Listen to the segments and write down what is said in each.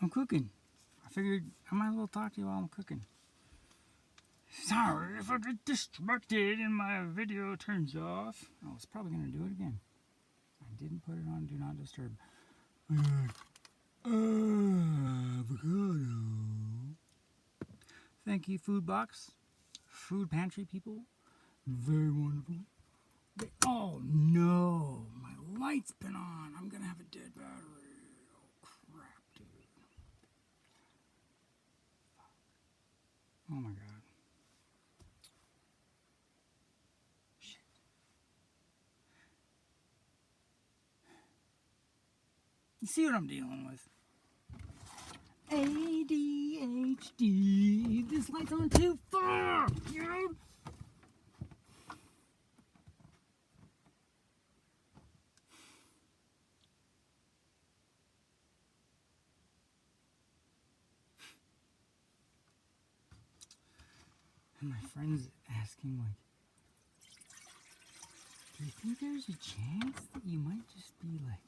I'm cooking. I figured I might as well talk to you while I'm cooking. Sorry if I get distracted and my video turns off. I was probably going to do it again. I didn't put it on Do Not Disturb. Avocado. Thank you, Food Box. Food pantry people. Very wonderful. Oh no, my light's been on. I'm going to have a dead battery. Oh crap, dude. Oh my god. Shit. You see what I'm dealing with? ADHD. This light's on too far, dude. And my friend's asking, like, do you think there's a chance that you might just be, like,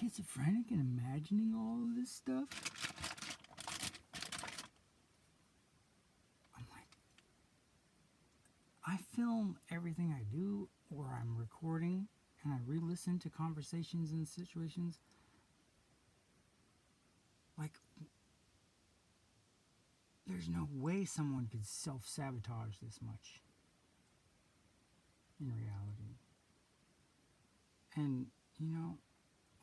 schizophrenic and imagining all of this stuff? I'm like, I film everything I do, or I'm recording, and I re-listen to conversations and situations. Like, there's no way someone could self-sabotage this much in reality. And, you know,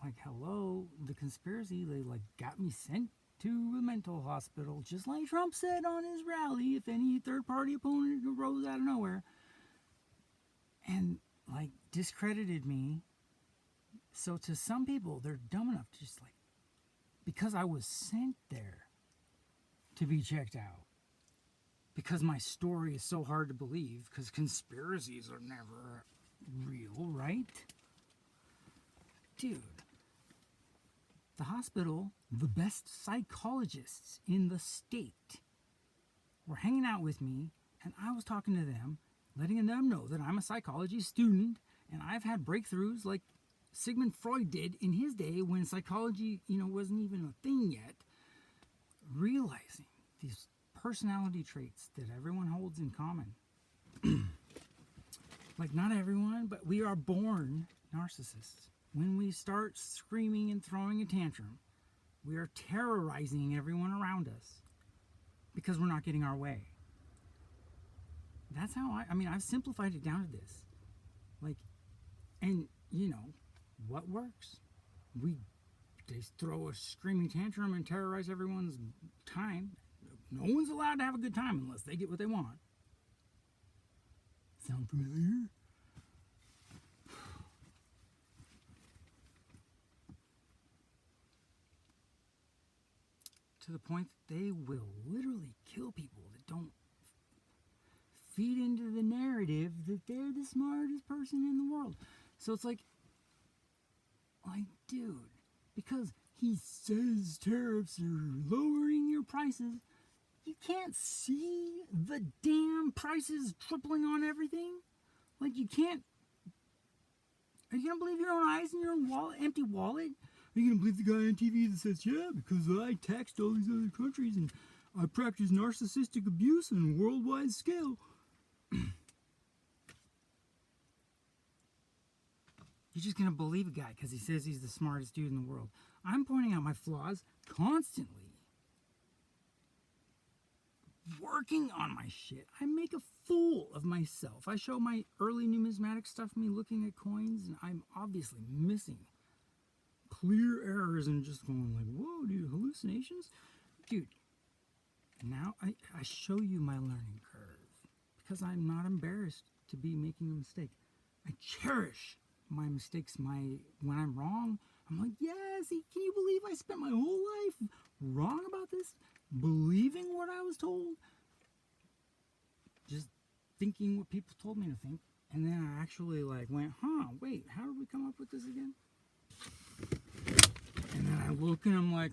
like, hello, the conspiracy, they, like, got me sent to a mental hospital, just like Trump said on his rally, if any third-party opponent arose out of nowhere, and, like, discredited me. So to some people, they're dumb enough to just, like, because I was sent there to be checked out, because my story is so hard to believe, because conspiracies are never real, right? Dude. The hospital, the best psychologists in the state, were hanging out with me, and I was talking to them, letting them know that I'm a psychology student, and I've had breakthroughs like Sigmund Freud did in his day when psychology, wasn't even a thing yet, realizing these personality traits that everyone holds in common. Like, not everyone, but we are born narcissists. When we start screaming and throwing a tantrum, we are terrorizing everyone around us because we're not getting our way. That's how I've simplified it down to this. Like, and what works? They throw a screaming tantrum and terrorize everyone's time. No one's allowed to have a good time unless they get what they want. Sound familiar? To the point that they will literally kill people that don't feed into the narrative that they're the smartest person in the world. So it's like, dude, because he says tariffs are lowering your prices, you can't see the damn prices tripling on everything? Like, you can't. Are you going to believe your own eyes and your own empty wallet? Are you going to believe the guy on TV that says, yeah, because I taxed all these other countries and I practice narcissistic abuse on a worldwide scale? You're just going to believe a guy because he says he's the smartest dude in the world. I'm pointing out my flaws constantly. Working on my shit. I make a fool of myself. I show my early numismatic stuff, me looking at coins, and I'm obviously missing clear errors and just going like, whoa, dude, hallucinations? Dude, now I show you my learning curve because I'm not embarrassed to be making a mistake. I cherish my mistakes. When I'm wrong, I'm like, yes, can you believe I spent my whole life wrong about this? Believing what I was told? Just thinking what people told me to think. And then I actually went, wait, how did we come up with this again? And then I look and I'm like,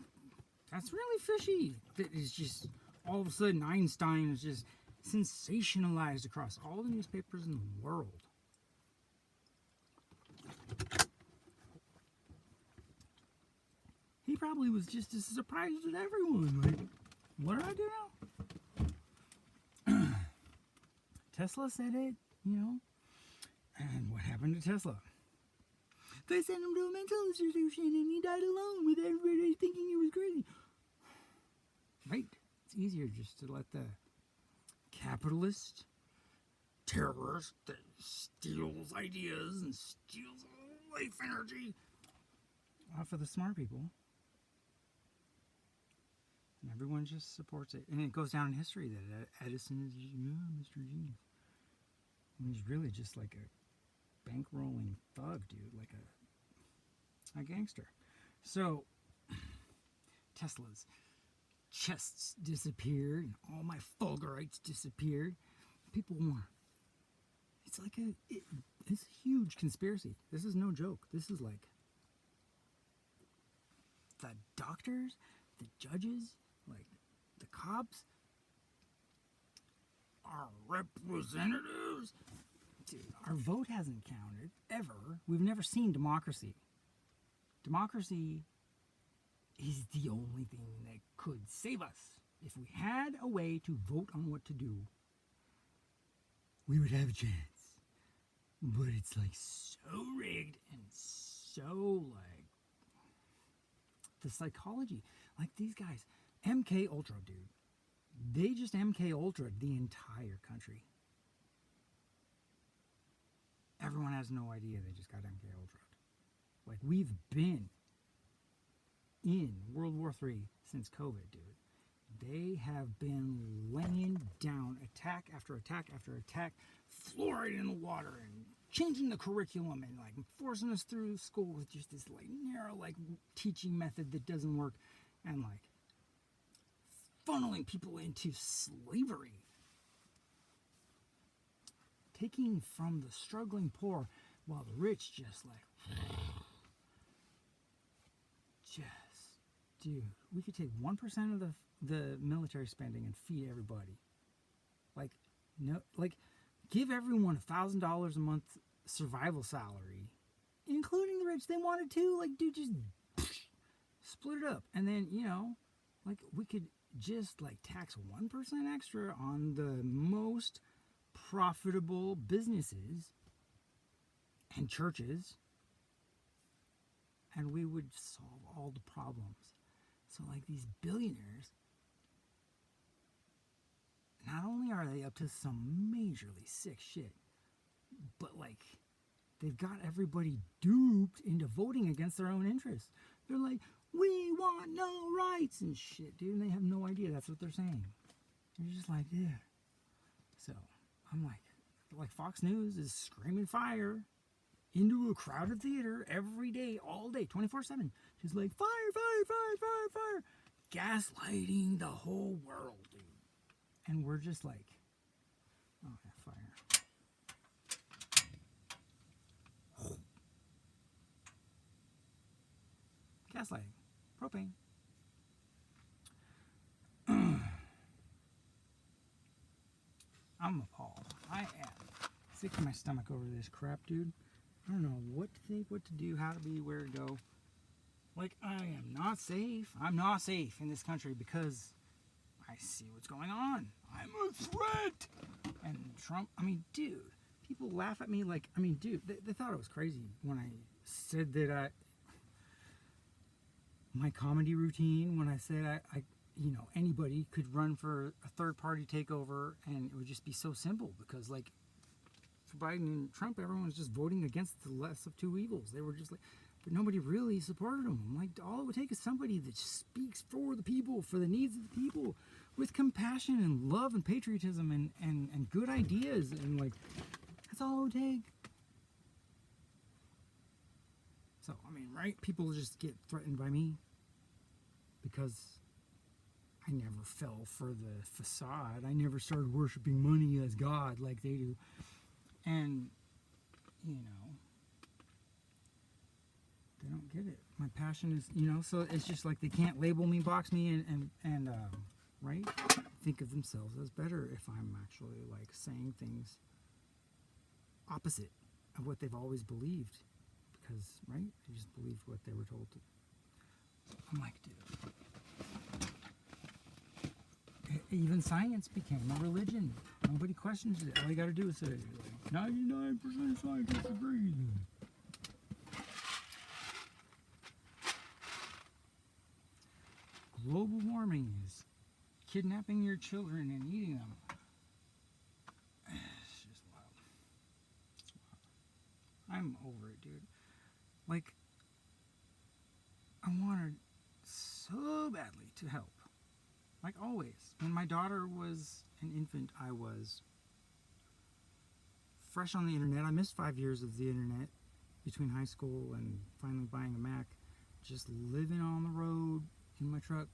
that's really fishy. That is just, all of a sudden, Einstein is just sensationalized across all the newspapers in the world. he probably was just as surprised as everyone. Like, what did I do now? Tesla said it, And what happened to Tesla? They sent him to a mental institution and he died alone with everybody thinking he was crazy. Right? It's easier just to let the capitalist terrorist that steals ideas and steals life energy off of the smart people. And everyone just supports it. And it goes down in history that Edison is Mr. Genius. And he's really just like a bankrolling thug, dude. Like a gangster. So, Tesla's chests disappeared. And all my fulgurites disappeared. People want... It's like it's a huge conspiracy. This is no joke. This is like... The doctors, the judges, like the cops, our representatives. Dude, our vote hasn't counted ever. We've never seen democracy. Democracy is the only thing that could save us. If we had a way to vote on what to do, we would have a chance. But it's like so rigged and so like the psychology. Like these guys, MK Ultra, dude. They just MK Ultra'd the entire country. Everyone has no idea they just got MK Ultra'd. Like we've been in World War III since COVID, dude. They have been laying down attack after attack after attack, fluoride in the water and changing the curriculum and like forcing us through school with just this like narrow like teaching method that doesn't work and like funneling people into slavery. Taking from the struggling poor while the rich just like dude, we could take 1% of the military spending and feed everybody. Like, no, like, give everyone $1,000 a month survival salary, including the rich. They wanted to, like, dude, just split it up. And then, like, we could just, like, tax 1% extra on the most profitable businesses and churches, and we would solve all the problems. So, like, these billionaires, not only are they up to some majorly sick shit, but, like, they've got everybody duped into voting against their own interests. They're like, we want no rights and shit, dude. And they have no idea that's what they're saying. They're just like, yeah. So, I'm like Fox News is screaming fire into a crowded theater every day, all day, 24/7. Just like, fire, fire, fire, fire, fire. Gaslighting the whole world, dude. And we're just like, oh, yeah, fire. Gaslighting. Propane. I'm appalled. I am sick to my stomach over this crap, dude. I don't know what to think, what to do, how to be, where to go. Like, I am not safe. I'm not safe in this country because I see what's going on. I'm a threat. And Trump, I mean, dude, people laugh at me like, I mean, dude, they thought I was crazy when I said that my comedy routine, when I said I anybody could run for a third-party takeover and it would just be so simple because, like, for Biden and Trump, everyone was just voting against the less of two evils. They were just like, but nobody really supported them. I'm like, all it would take is somebody that speaks for the people, for the needs of the people, with compassion and love and patriotism and good ideas. And, like, that's all it would take. So, I mean, right? People just get threatened by me because I never fell for the facade. I never started worshiping money as God like they do. And, they don't get it. My passion is, so it's just like they can't label me, box me, and right? Think of themselves as better if I'm actually, like, saying things opposite of what they've always believed. Because, right? They just believed what they were told to. I'm like, Even science became a religion. Nobody questions it. All you got to do is say, like, 99% of scientists agree. Global warming is kidnapping your children and eating them. It's just wild. It's wild. I'm over it, dude. Like, I wanted so badly to help. Like always. When my daughter was an infant, I was fresh on the internet. I missed 5 years of the internet between high school and finally buying a Mac. Just living on the road in my truck,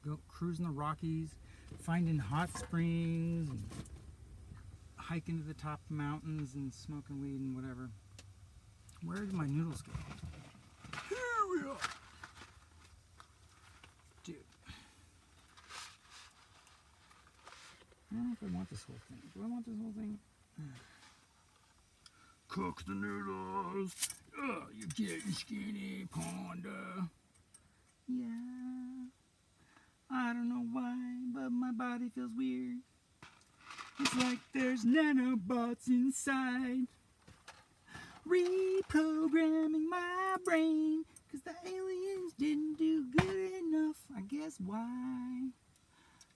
go cruising the Rockies, finding hot springs, and hiking to the top of mountains and smoking weed and whatever. Where did my noodles go? Here we are! Dude. I don't know if I want this whole thing. Do I want this whole thing? Cook the noodles. Oh, you're getting skinny, Panda. Yeah. I don't know why, but my body feels weird. It's like there's nanobots inside, reprogramming my brain, 'cause the aliens didn't do good enough. I guess why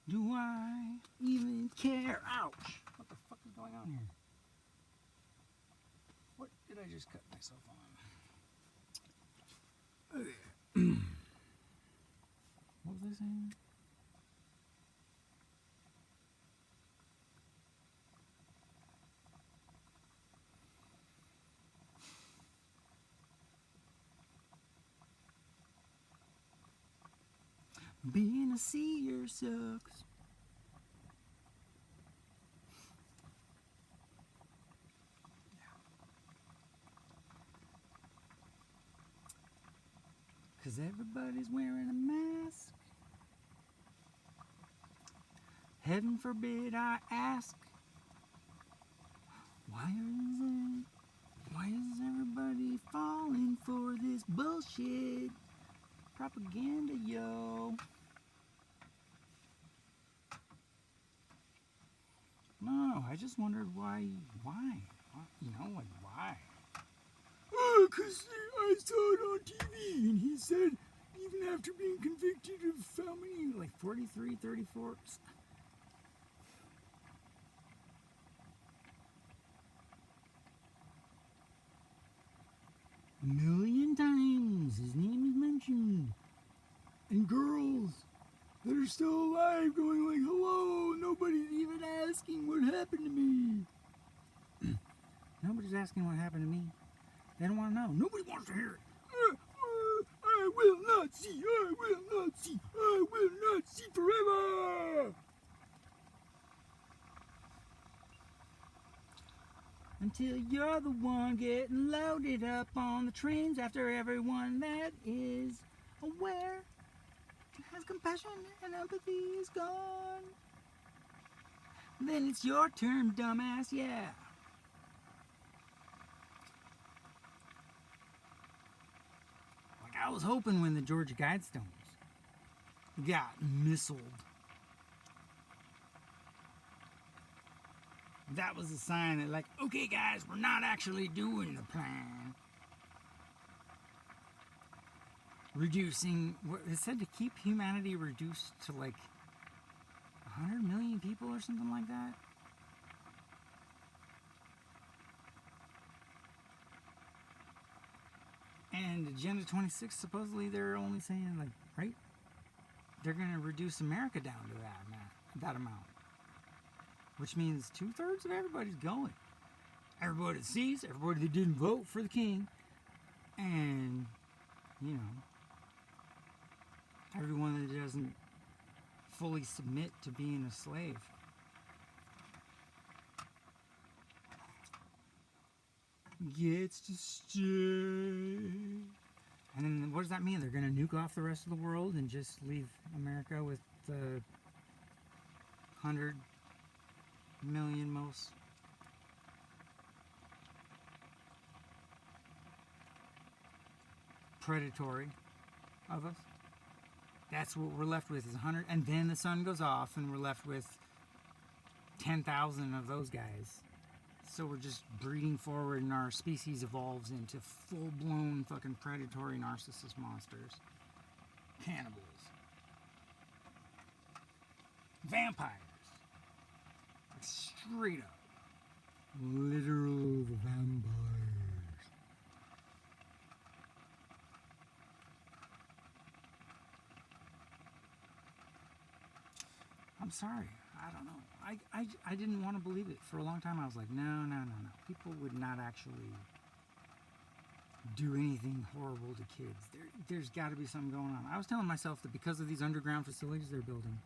do I even care? Ouch! What the fuck is going on here? What did I just cut myself on? Okay. What was I saying? Being a seer sucks. Cause everybody's wearing a mask. Heaven forbid I ask. Why is everybody falling for this bullshit propaganda, yo? No, I just wondered why? You know, like why? Oh, 'cause I saw it on TV and he said even after being convicted of how many, like 43, 34... A million times his name is mentioned. And girls that are still alive going like, hello, nobody's even asking what happened to me. Nobody's asking what happened to me. They don't want to know. Nobody wants to hear it. I will not see. I will not see. I will not see forever. Until you're the one getting loaded up on the trains after everyone that is aware, has compassion and empathy is gone. Then it's your turn, dumbass, yeah. Like I was hoping when the Georgia Guidestones got missiled, that was a sign that, like, okay guys, we're not actually doing the plan. Reducing, it said to keep humanity reduced to like 100 million people or something like that. And Agenda 26, supposedly they're only saying, like, right? They're going to reduce America down to that amount. Which means 2/3 of everybody's going. Everybody that sees, everybody that didn't vote for the king, and, you know, everyone that doesn't fully submit to being a slave. Gets to stay. And then what does that mean? They're going to nuke off the rest of the world and just leave America with the 100 million most predatory of us? That's what we're left with is 100, and then the sun goes off, and we're left with 10,000 of those guys. So we're just breeding forward, and our species evolves into full-blown fucking predatory narcissist monsters. Cannibals. Vampires. Like straight up. Literal vampires. I'm sorry. I don't know. I didn't want to believe it. For a long time I was like, no. People would not actually do anything horrible to kids. There's got to be something going on. I was telling myself that because of these underground facilities they're building,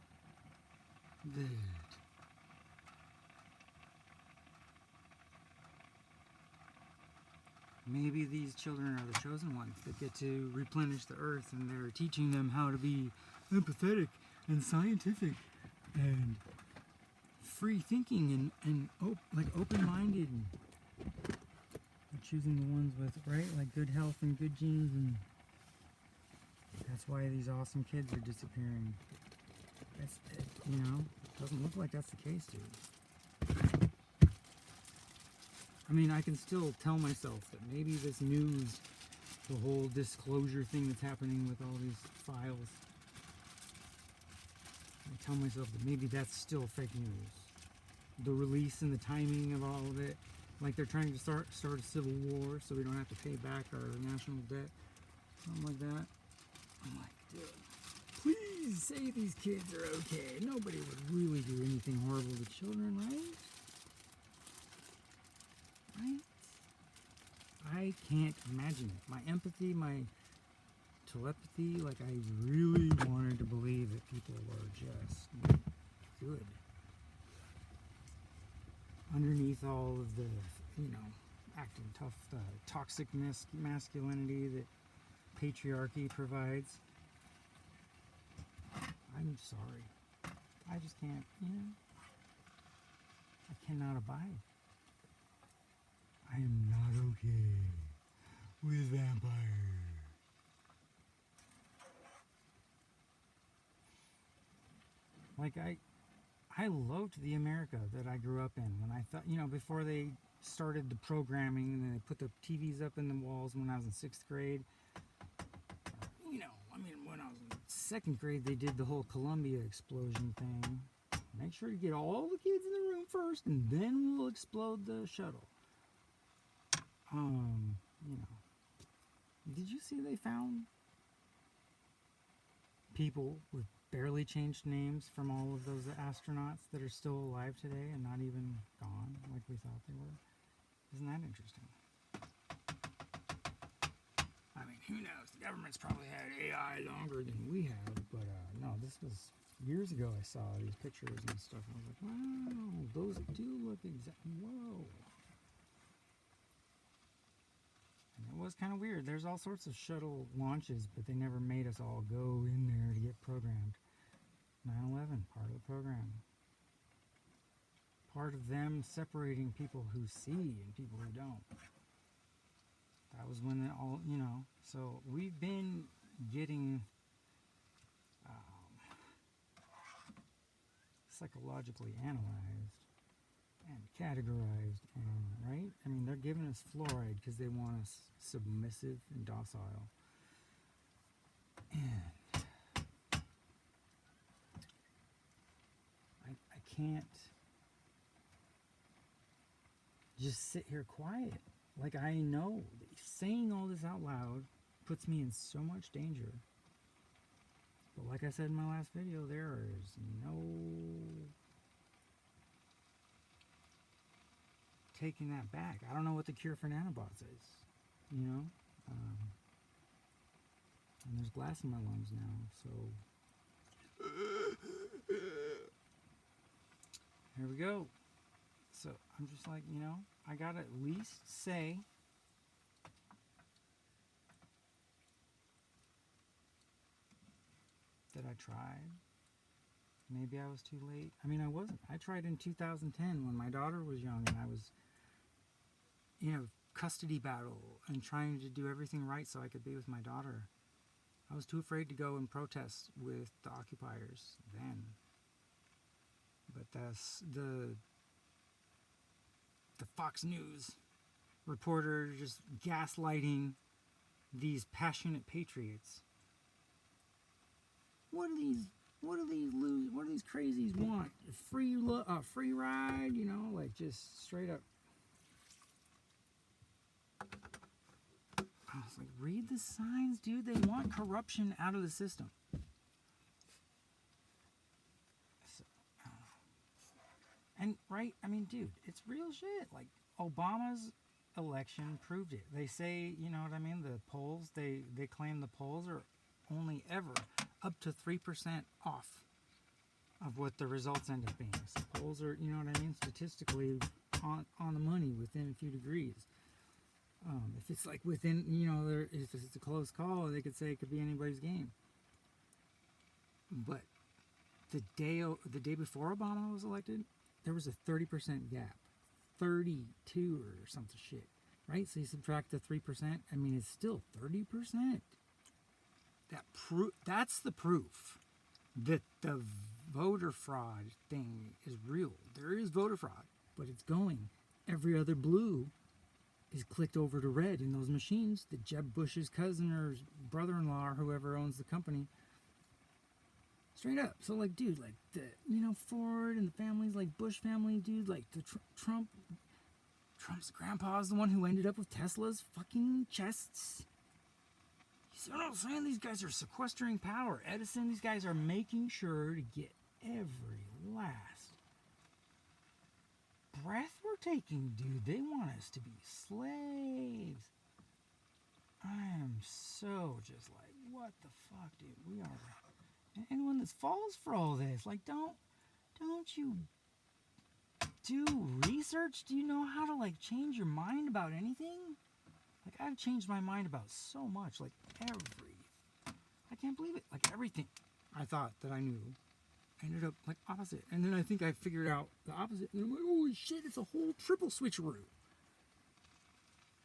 that maybe these children are the chosen ones that get to replenish the earth, and they're teaching them how to be empathetic and scientific and free thinking and open-minded, and choosing the ones with, right, like good health and good genes, and that's why these awesome kids are disappearing. That's, doesn't look like that's the case, dude. I mean, I can still tell myself that maybe this news, the whole disclosure thing that's happening with all these files, I tell myself that maybe that's still fake news. The release and the timing of all of it, like they're trying to start a civil war so we don't have to pay back our national debt, something like that. I'm like, dude, please say these kids are okay. Nobody would really do anything horrible to children, right? Right? I can't imagine it. My empathy, my telepathy, like I really wanted to believe that people were just good. Underneath all of the, acting tough, toxic masculinity that patriarchy provides. I'm sorry. I just can't, I cannot abide. I am not okay with vampires. Like, I loved the America that I grew up in when I thought, before they started the programming and they put the TVs up in the walls when I was in 6th grade. When I was in 2nd grade, they did the whole Columbia explosion thing. Make sure to get all the kids in the room first, and then we'll explode the shuttle. Did you see they found people with barely changed names from all of those astronauts that are still alive today and not even gone like we thought they were? Isn't that interesting? I mean, who knows? The government's probably had AI longer than we have, but no, this was years ago. I saw these pictures and stuff, and I was like, wow, those do look exactly, whoa. And it was kind of weird. There's all sorts of shuttle launches, but they never made us all go in there to get programmed. 9/11, part of the program. Part of them separating people who see and people who don't. That was when it all, so we've been getting psychologically analyzed and categorized, and right? I mean, they're giving us fluoride because they want us submissive and docile. And I can't just sit here quiet. Like, I know that saying all this out loud puts me in so much danger. But like I said in my last video, there is no taking that back. I don't know what the cure for nanobots is, and there's glass in my lungs now, so here we go. So I'm just like, I gotta at least say that I tried. Maybe I was too late. I mean, I wasn't. I tried in 2010 when my daughter was young, and I was, custody battle and trying to do everything right so I could be with my daughter. I was too afraid to go and protest with the occupiers then. But that's the Fox News reporter just gaslighting these passionate patriots. What do these crazies want? A free ride, you know, like just straight up. I was like, read the signs, dude. They want corruption out of the system. So, and right, I mean, dude, it's real shit. Like Obama's election proved it. They say, you know what I mean? The polls, they claim the polls are only ever up to 3% off of what the results end up being. So polls are, you know what I mean, statistically on the money within a few degrees. If it's like within, you know, if it's a close call, they could say it could be anybody's game. But the day before Obama was elected, there was a 30% gap, 32 or something shit, right? So you subtract the 3%. I mean, it's still 30%. That's the proof that the voter fraud thing is real. There is voter fraud, but it's going. Every other blue is clicked over to red in those machines that Jeb Bush's cousin or brother-in-law or whoever owns the company. Straight up. So like, dude, like the, you know, Ford and the families, like Bush family, dude, like the Trump's grandpa is the one who ended up with Tesla's fucking chests. You know what I'm saying? These guys are sequestering power. Edison, these guys are making sure to get every last breath we're taking, dude. They want us to be slaves. I am so just like, what the fuck, dude? We are. And anyone that falls for all this, like, don't you do research? Do you know how to like change your mind about anything? Like, I've changed my mind about so much, like I can't believe it. Like everything I thought that I knew ended up like opposite. And then I think I figured out the opposite. And I'm like, holy shit, it's a whole triple switcheroo.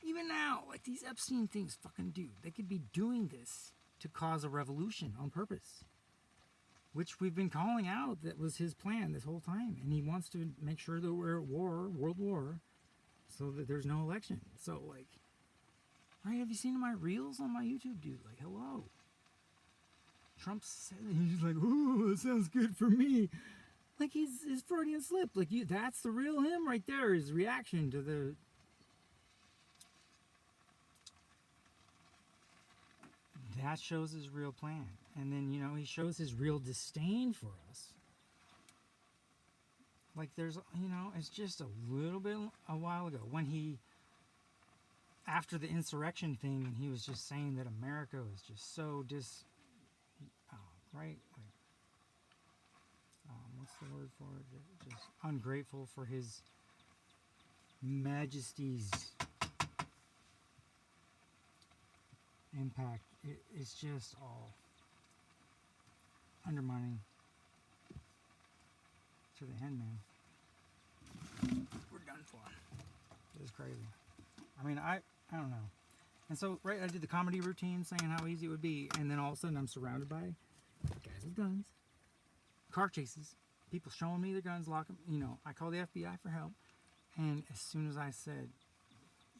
Even now, like these Epstein things, fucking dude, they could be doing this to cause a revolution on purpose. Which we've been calling out that was his plan this whole time. And he wants to make sure that we're at war, world war, so that there's no election. So like, right, have you seen my reels on my YouTube, dude? Like, hello. Trump said, he's like, ooh, that sounds good for me. Like, his Freudian slip. Like, that's the real him right there, his reaction to the... That shows his real plan. And then, you know, he shows his real disdain for us. Like, there's, you know, it's just a while ago, when he... After the insurrection thing, and he was just saying that America was just so right? Like, what's the word for it? Just ungrateful for his majesty's impact. It's just all undermining to the end, man. We're done for. It's crazy. I mean, I don't know. And so, right, I did the comedy routine saying how easy it would be, and then all of a sudden I'm surrounded by guys with guns, car chases, people showing me their guns, lock them, you know, I call the FBI for help, and as soon as I said,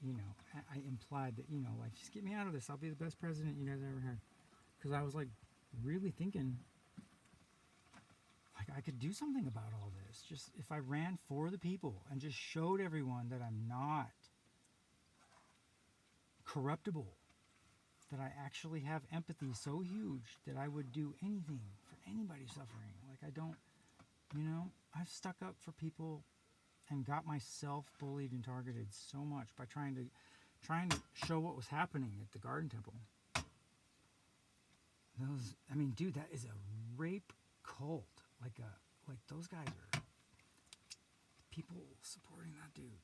you know, I implied that, you know, like, just get me out of this, I'll be the best president you guys ever had, because I was, like, really thinking, like, I could do something about all this, just if I ran for the people and just showed everyone that I'm not corruptible, that I actually have empathy so huge that I would do anything for anybody suffering. Like, I don't, you know, I've stuck up for people and got myself bullied and targeted so much by trying to show what was happening at the Garden Temple. Those, I mean, dude, that is a rape cult. Like those guys are people supporting that dude.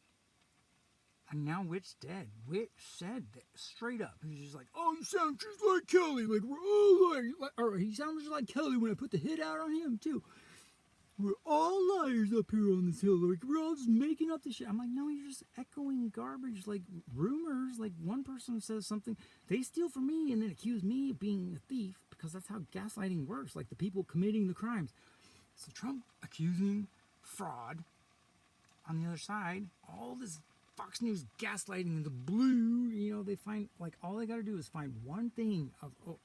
And now Wit's dead. Wit said that straight up. He's just like, oh, you sound just like Kelly. Like, we're all like, or he sounds just like Kelly when I put the hit out on him, too. we're all liars up here on this hill. Like, we're all just making up this shit. I'm like, no, you're just echoing garbage, like rumors. Like, one person says something, they steal from me and then accuse me of being a thief, because that's how gaslighting works. Like, the people committing the crimes. So Trump accusing fraud on the other side, all this Fox News gaslighting in the blue, they find, like, all they got to do is find one thing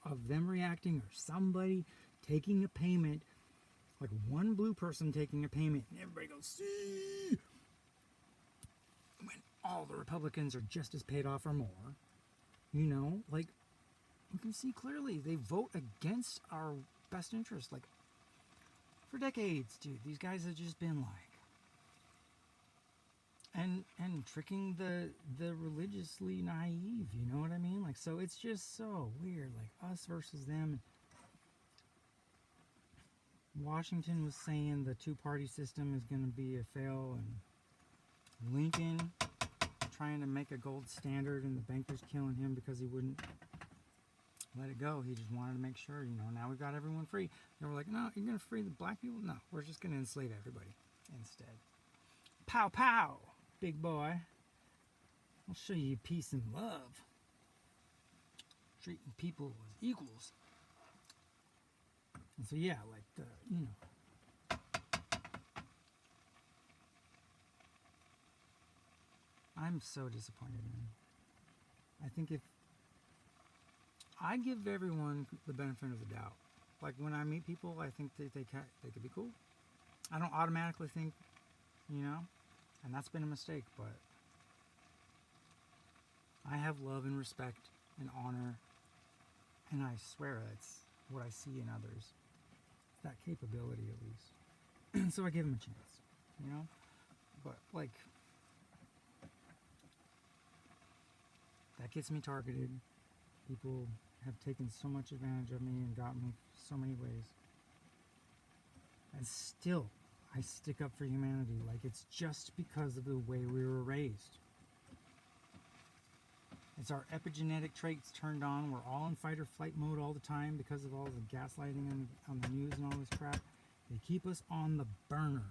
of them reacting, or somebody taking a payment, like one blue person taking a payment, and everybody goes, see, when all the Republicans are just as paid off or more, like, you can see clearly they vote against our best interest, like, for decades, dude. These guys have just been like, and tricking the religiously naive, you know what I mean? Like, so it's just so weird, like us versus them. Washington was saying the two-party system is going to be a fail, and Lincoln trying to make a gold standard, and the bankers killing him because he wouldn't let it go. He just wanted to make sure, now we've got everyone free. They were like, no, you're going to free the black people? No, we're just going to enslave everybody instead. Pow, pow, big boy. I'll show you peace and love. Treating people as equals. And so, yeah, like, I'm so disappointed, man. I think if I give everyone the benefit of the doubt, like when I meet people, I think that they could be cool. I don't automatically think, and that's been a mistake, but I have love and respect and honor, and I swear that's what I see in others. That capability, at least. So I give them a chance, but like, that gets me targeted. People have taken so much advantage of me and got me so many ways, and still I stick up for humanity. Like, it's just because of the way we were raised. It's our epigenetic traits turned on. We're all in fight or flight mode all the time because of all the gaslighting on the news and all this crap. They keep us on the burner.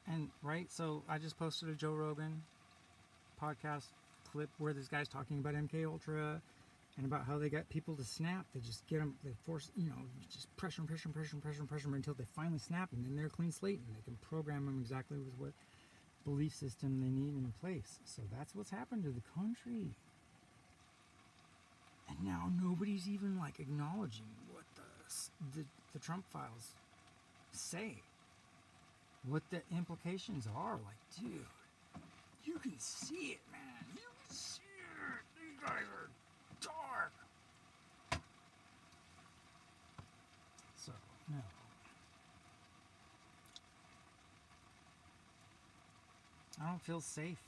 And, right, so I just posted a Joe Rogan podcast clip where this guy's talking about MK Ultra and about how they got people to snap. They just get them, they force, just pressure them until they finally snap, and then they're a clean slate, and they can program them exactly with what belief system they need in place. So that's what's happened to the country. And now nobody's even, like, acknowledging what the Trump files say. What the implications are. Like, dude, you can see it, man. You can see it. These guys are dark. So, no. I don't feel safe.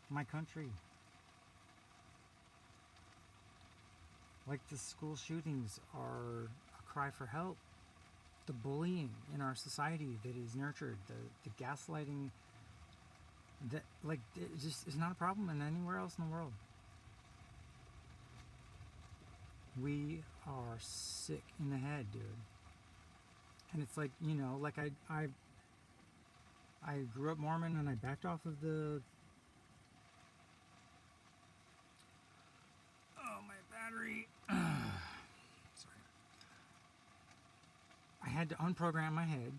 My country. Like, the school shootings are a cry for help. The bullying in our society that is nurtured, the gaslighting, that, like, it just is not a problem in anywhere else in the world. We are sick in the head, dude. And it's like, like I grew up Mormon, and I backed off of the, my battery. Sorry. I had to unprogram my head,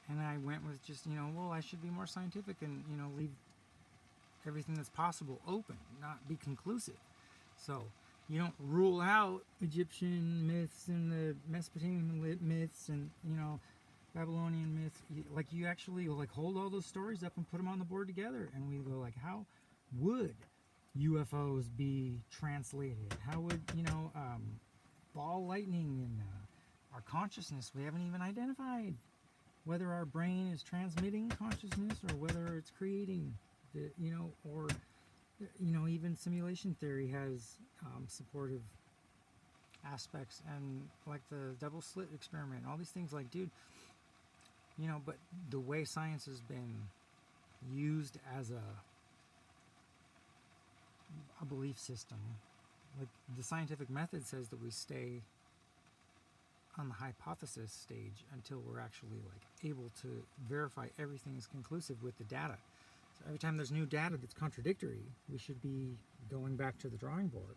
and I went with just, well, I should be more scientific and, leave everything that's possible open, not be conclusive. So you don't rule out Egyptian myths and the Mesopotamian myths and, Babylonian myths. Like, you actually, like, hold all those stories up and put them on the board together, and we go, like, how would UFOs be translated? How would, ball lightning and our consciousness, we haven't even identified whether our brain is transmitting consciousness or whether it's creating the, or, even simulation theory has supportive aspects, and like the double slit experiment, all these things, like, dude, but the way science has been used as a a belief system. Like the scientific method says that we stay on the hypothesis stage until we're actually like able to verify everything is conclusive with the data. So every time there's new data that's contradictory, we should be going back to the drawing board.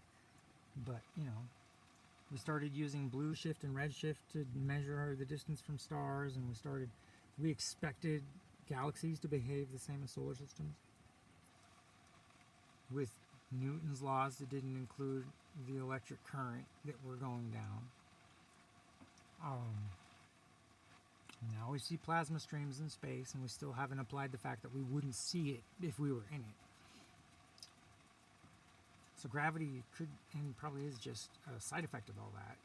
But, you know, we started using blue shift and red shift to measure the distance from stars, and we expected galaxies to behave the same as solar systems with Newton's laws that didn't include the electric current that we're going down. Now we see plasma streams in space, and we still haven't applied the fact that we wouldn't see it if we were in it. So gravity could, and probably is, just a side effect of all that.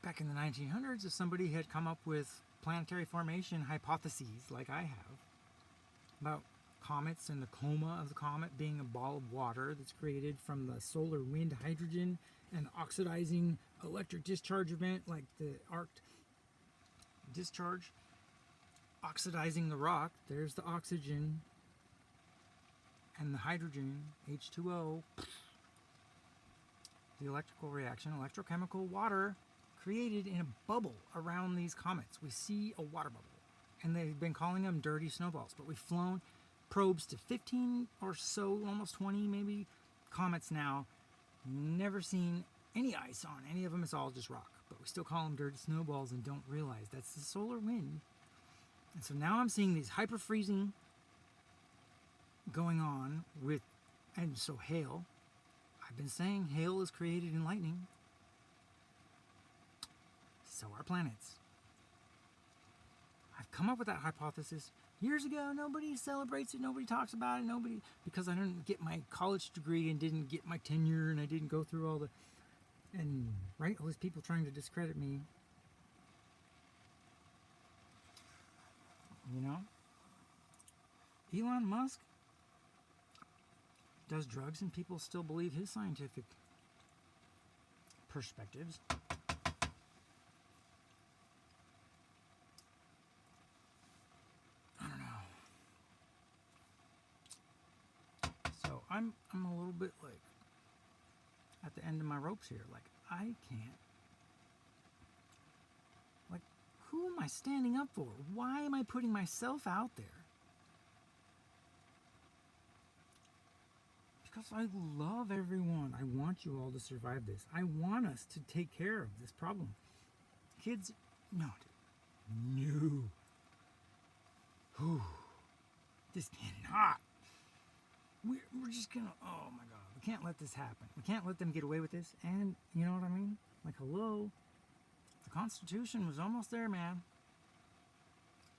Back in the 1900s, if somebody had come up with planetary formation hypotheses, like I have, about comets and the coma of the comet being a ball of water that's created from the solar wind hydrogen and oxidizing electric discharge event, like the arc discharge, oxidizing the rock. There's the oxygen and the hydrogen, H2O, the electrical reaction, electrochemical water created in a bubble around these comets. We see a water bubble, and they've been calling them dirty snowballs, but we've flown probes to 15 or so, almost 20 maybe, comets now. Never seen any ice on any of them. It's all just rock, but we still call them dirty snowballs and don't realize that's the solar wind. And so now I'm seeing these hyper freezing going on with, and so hail. I've been saying hail is created in lightning. So are planets. I've come up with that hypothesis years ago. Nobody celebrates it. Nobody talks about it. Nobody, because I didn't get my college degree and didn't get my tenure, and I didn't go through all the, and right, all these people trying to discredit me. You know, Elon Musk does drugs, and people still believe his scientific perspectives. I don't know. So I'm a little bit like at the end of my ropes here. Like, I can't. Like, who am I standing up for? Why am I putting myself out there? Because I love everyone. I want you all to survive this. I want us to take care of this problem. Kids, no. No. Whew. This cannot. We're just gonna, oh my God. We can't let this happen. We can't let them get away with this. And, you know what I mean? Like, hello. The Constitution was almost there, man.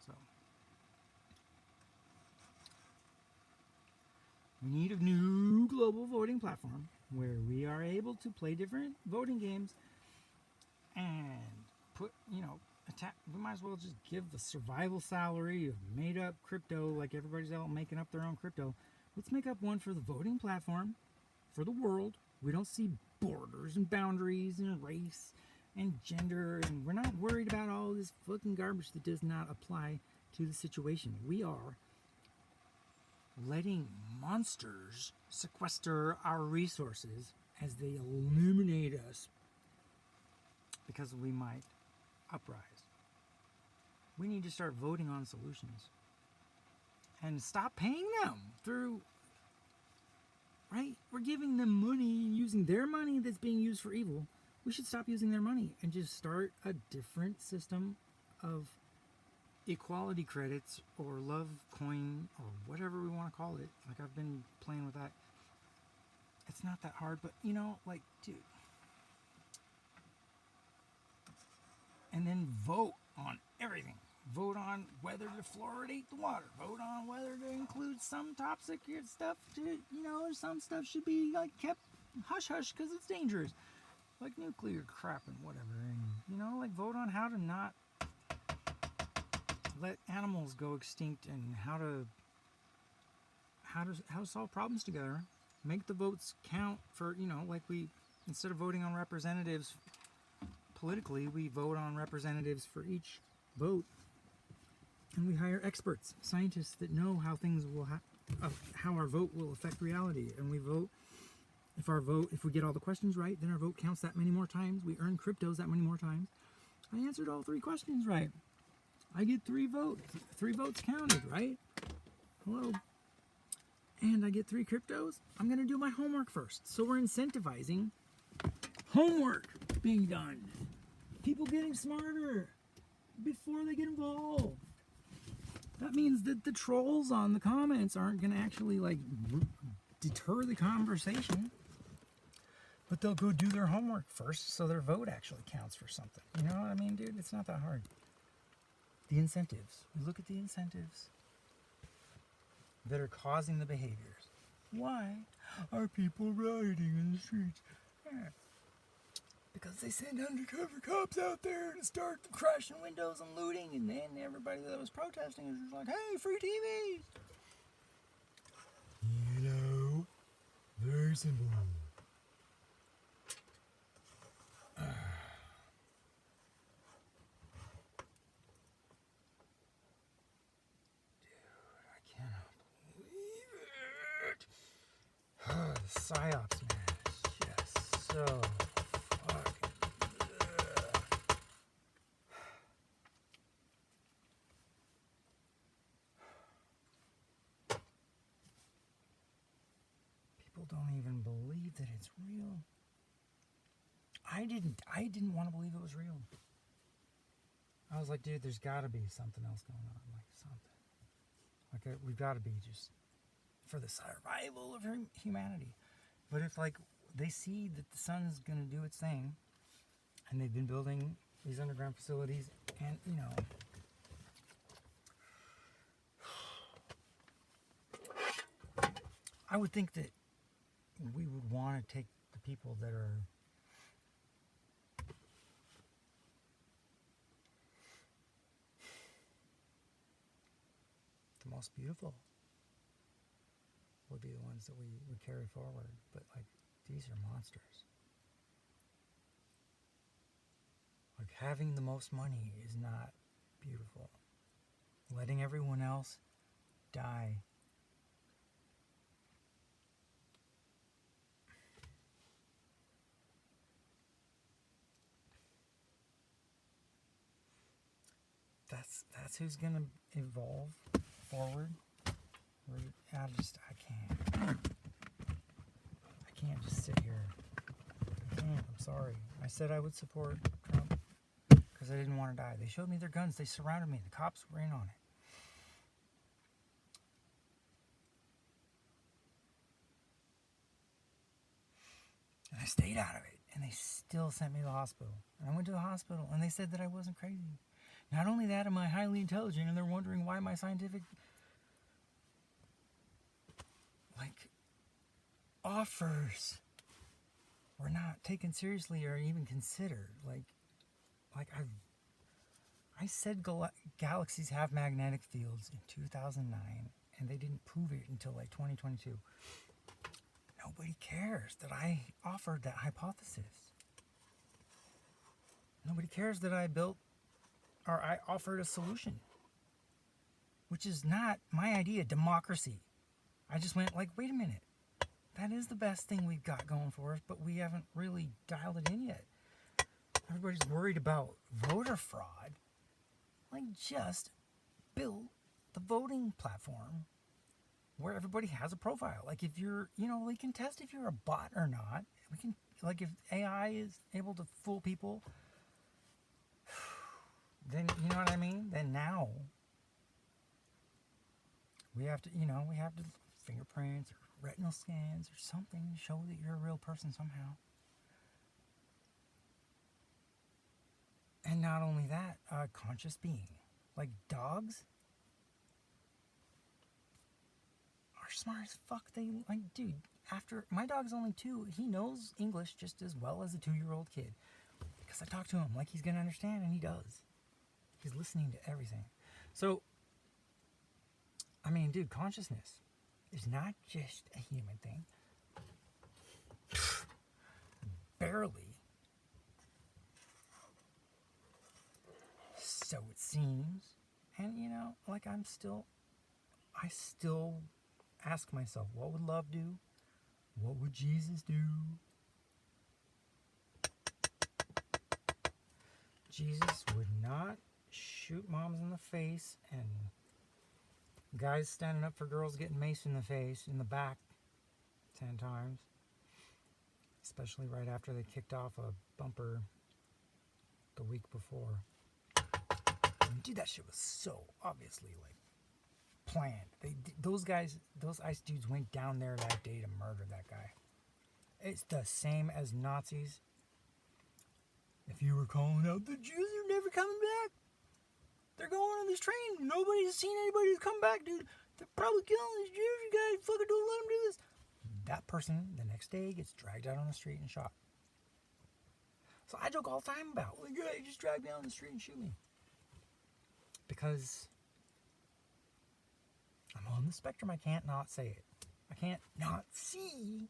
So. We need a new global voting platform where we are able to play different voting games and put, you know, we might as well just give the survival salary of made up crypto, like everybody's out making up their own crypto. Let's make up one for the voting platform for the world. We don't see borders and boundaries and race and gender, and we're not worried about all this fucking garbage that does not apply to the situation. We are letting monsters sequester our resources as they eliminate us because we might uprise. We need to start voting on solutions and stop paying them through, right? We're giving them money and using their money that's being used for evil. We should stop using their money and just start a different system of equality credits or love coin or whatever we want to call it. Like, I've been playing with that. It's not that hard, but you know, like, dude. And then vote on everything. Vote on whether to fluoridate the water. Vote on whether to include some top secret stuff to, you know, some stuff should be like kept hush hush because it's dangerous. Like nuclear crap and whatever. And, you know, like, vote on how to not let animals go extinct and how to solve problems together. Make the votes count for, you know, like, we, instead of voting on representatives politically, we vote on representatives for each vote. And we hire experts, scientists that know how things will how our vote will affect reality. And we vote. If we get all the questions right, then our vote counts that many more times. We earn cryptos that many more times. I answered all 3 questions right. I get 3 votes. 3 votes counted, right? Hello. And I get 3 cryptos. I'm going to do my homework first. So we're incentivizing homework being done. People getting smarter before they get involved. That means that the trolls on the comments aren't going to actually like deter the conversation. But they'll go do their homework first so their vote actually counts for something. You know what I mean, dude? It's not that hard. The incentives. We look at the incentives that are causing the behaviors. Why are people rioting in the streets? Yeah. Because they send undercover cops out there to start crashing windows and looting, and then everybody that was protesting is just like, hey, free TVs! You know, very simple. The psyops, man, is just so fucking. People don't even believe that it's real. I didn't want to believe it was real. I was like, dude, there's got to be something else going on, like something. Like we've got to be just for the survival of humanity. But if like they see that the sun is going to do its thing, and they've been building these underground facilities, and you know, I would think that we would want to take the people that are the most beautiful would be the ones that we would carry forward. But like, these are monsters. Like, having the most money is not beautiful. Letting everyone else die. That's who's gonna evolve forward. I can't just sit here. I can't. I'm sorry. I said I would support Trump because I didn't want to die. They showed me their guns. They surrounded me. The cops were in on it. And I stayed out of it. And they still sent me to the hospital. And I went to the hospital and they said that I wasn't crazy. Not only that, am I highly intelligent, and they're wondering why my scientific offers were not taken seriously or even considered. I said galaxies have magnetic fields in 2009, and they didn't prove it until like 2022. Nobody cares that I offered that hypothesis. Nobody cares that I offered a solution, which is not my idea, democracy. I just went like, wait a minute. That is the best thing we've got going for us, but we haven't really dialed it in yet. Everybody's worried about voter fraud. Like, just build the voting platform where everybody has a profile. Like, if you're, we can test if you're a bot or not. We can, like, if AI is able to fool people, then, you know what I mean? Then now we have to, fingerprints or retinal scans or something to show that you're a real person somehow. And not only that, a conscious being. Like, dogs are smart as fuck. Dude, after, my dog's only 2, he knows English just as well as a 2-year-old kid. Because I talk to him like he's going to understand, and he does. He's listening to everything. So, I mean, dude, consciousness is not just a human thing. Barely. So it seems. And like I still ask myself, what would love do? What would Jesus do? Jesus would not shoot moms in the face and guys standing up for girls getting maced in the face, in the back, 10 times. Especially right after they kicked off a bumper the week before. Dude, that shit was so obviously planned. Those ICE dudes went down there that day to murder that guy. It's the same as Nazis. If you were calling out, the Jews are never coming back. They're going on this train. Nobody's seen anybody come back, dude. They're probably killing these Jews. You guys fucking don't let them do this. That person, the next day, gets dragged out on the street and shot. So I joke all the time about, well, you just drag me out on the street and shoot me. Because I'm on the spectrum. I can't not say it. I can't not see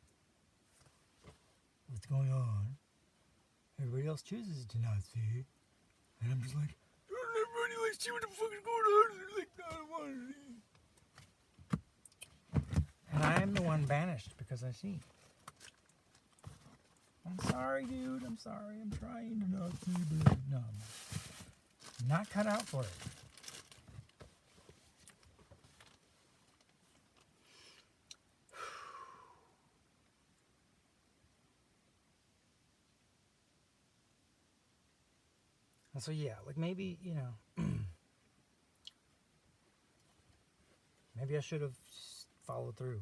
what's going on. Everybody else chooses to not see. And I'm just like, everybody likes to see what the fuck is going on. They're like, I don't want to see. And I'm the one banished because I see. I'm sorry, dude. I'm sorry. I'm trying to not see, but no, I'm not cut out for it. And so yeah, like maybe, maybe I should have followed through.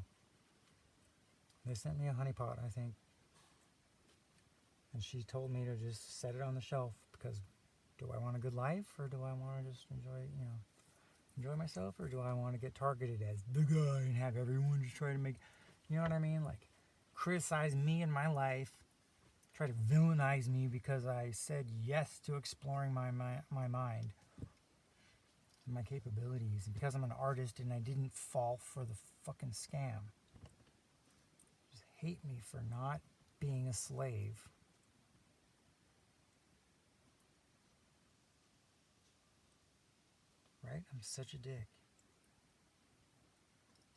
They sent me a honeypot, I think. And she told me to just set it on the shelf because do I want a good life or do I want to just enjoy myself, or do I want to get targeted as the guy and have everyone just try to make, you know what I mean? Like criticize me and my life, try to villainize me because I said yes to exploring my mind and my capabilities, and because I'm an artist and I didn't fall for the fucking scam. Just hate me for not being a slave. Right? I'm such a dick.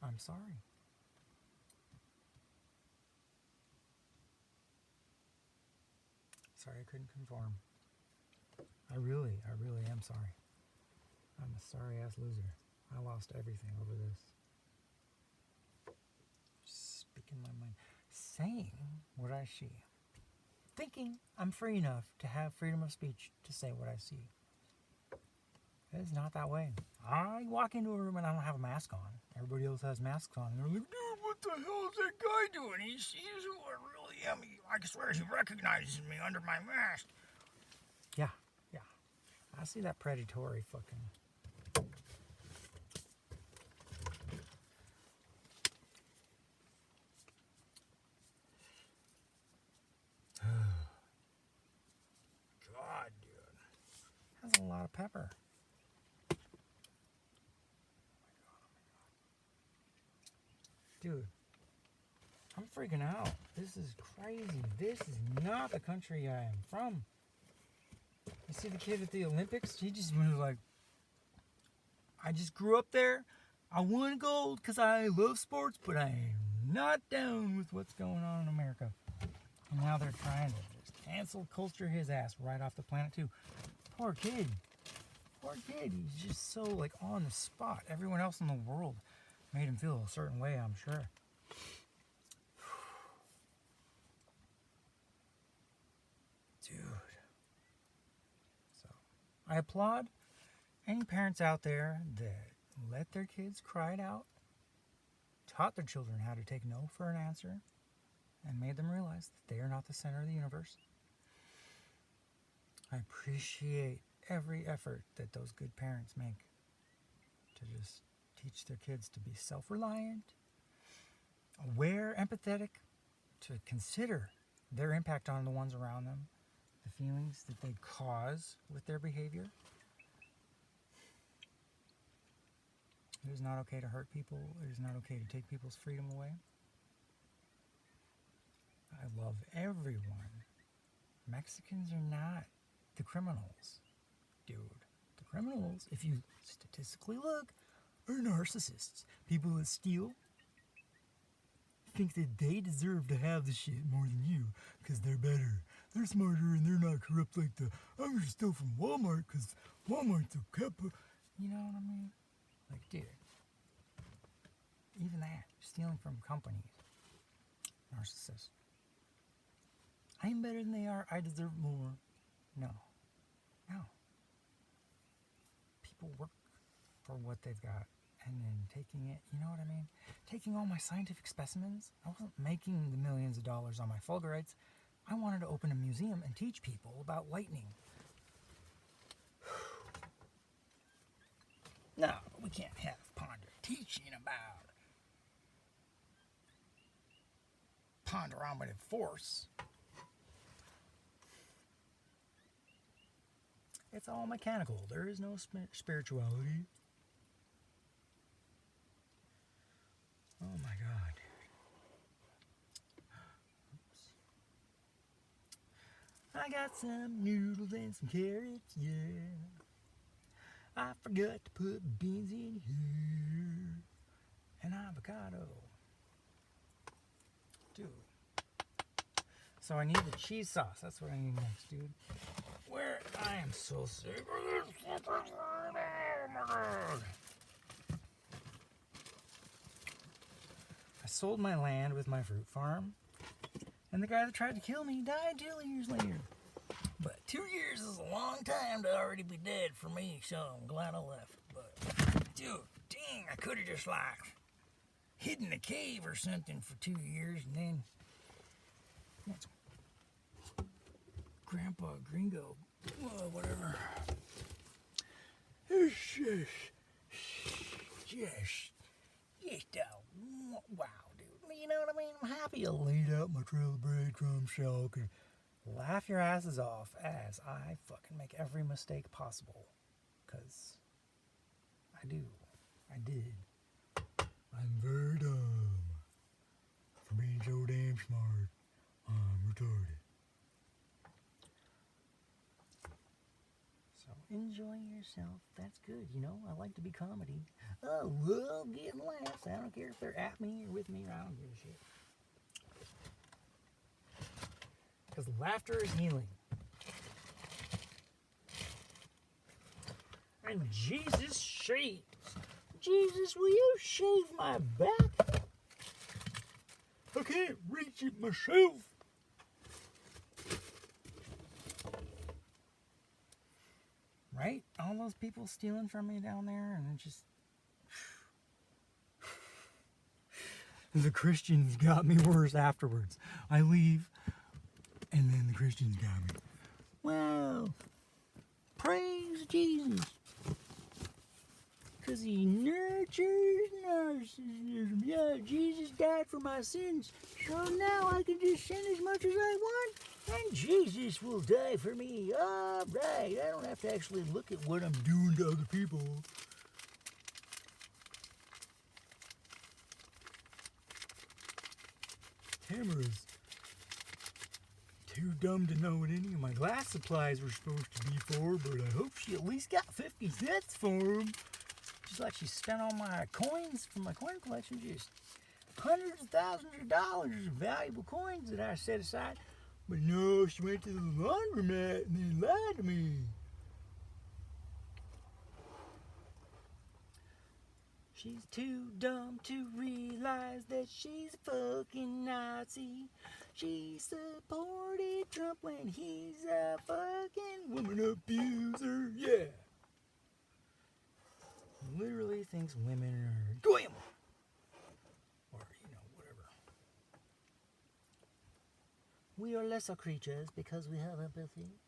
I'm sorry. Sorry I couldn't conform. I really am sorry. I'm a sorry ass loser. I lost everything over this. Speaking my mind. Saying what I see. Thinking I'm free enough to have freedom of speech to say what I see. It's not that way. I walk into a room and I don't have a mask on. Everybody else has masks on. And they're like, dude, what the hell is that guy doing? He sees who I really am. I swear he recognizes me under my mask. Yeah. I see that predatory fucking... God, dude. That's a lot of pepper. Dude, I'm freaking out. This is crazy. This is not the country I am from. You see the kid at the Olympics? He just was like, I just grew up there. I won gold because I love sports, but I am not down with what's going on in America. And now they're trying to just cancel culture his ass right off the planet too. Poor kid. He's just so like on the spot. Everyone else in the world made him feel a certain way, I'm sure. Dude. So, I applaud any parents out there that let their kids cry it out, taught their children how to take no for an answer, and made them realize that they are not the center of the universe. I appreciate every effort that those good parents make to just teach their kids to be self-reliant, aware, empathetic, to consider their impact on the ones around them, the feelings that they cause with their behavior. It is not okay to hurt people. It is not okay to take people's freedom away. I love everyone. Mexicans are not the criminals, dude. The Criminals, if you statistically look, are narcissists. People that steal think that they deserve to have the shit more than you because they're better. They're smarter and they're not corrupt like I'm going to steal from Walmart because Walmart's a Kappa. You know what I mean? Like, dude, even that, stealing from companies. Narcissists. I'm better than they are. I deserve more. No. People work for what they've got and then taking it, you know what I mean? Taking all my scientific specimens. I wasn't making the millions of dollars on my fulgurites. I wanted to open a museum and teach people about lightning. No, we can't have Ponder teaching about ponderometric force. It's all mechanical. There is no spirituality. Oh my God. Oops. I got some noodles and some carrots, yeah. I forgot to put beans in here. And avocado. Dude. So I need the cheese sauce. That's what I need next, dude. Where I am so sick of this fucking word. Oh my God. I sold my land with my fruit farm, and the guy that tried to kill me died 2 years later. But 2 years is a long time to already be dead for me, so I'm glad I left. But, dude, dang, I could have just like hid in a cave or something for 2 years, and then Grandpa, Gringo, whatever. It's just wow, dude. You know what I mean? I'm happy I laid out my trail of breadcrumbs so I could laugh your asses off as I fucking make every mistake possible. Because I do. I did. I'm very dumb. For being so damn smart, I'm retarded. So enjoy yourself. That's good, you know. I like to be comedy. Oh, well, getting laughs. I don't care if they're at me or with me. I don't give a shit. Because laughter is healing. And Jesus shaves. Jesus, will you shave my back? I can't reach it myself. Right? All those people stealing from me down there, and it just... The Christians got me worse afterwards. I leave, and then the Christians got me. Well, praise Jesus. Because he nurtures narcissism. Yeah, Jesus died for my sins, so now I can just sin as much as I want, and Jesus will die for me. All right, I don't have to actually look at what I'm doing to other people. Tamara's too dumb to know what any of my glass supplies were supposed to be for, but I hope she at least got 50 cents for them. Just like she spent all my coins from my coin collection, just hundreds of thousands of dollars of valuable coins that I set aside. But no, she went to the laundromat and then lied to me. She's too dumb to realize that she's a fucking Nazi. She supported Trump when he's a fucking woman abuser, yeah. Literally thinks women are goyim. Or, whatever. We are lesser creatures because we have empathy.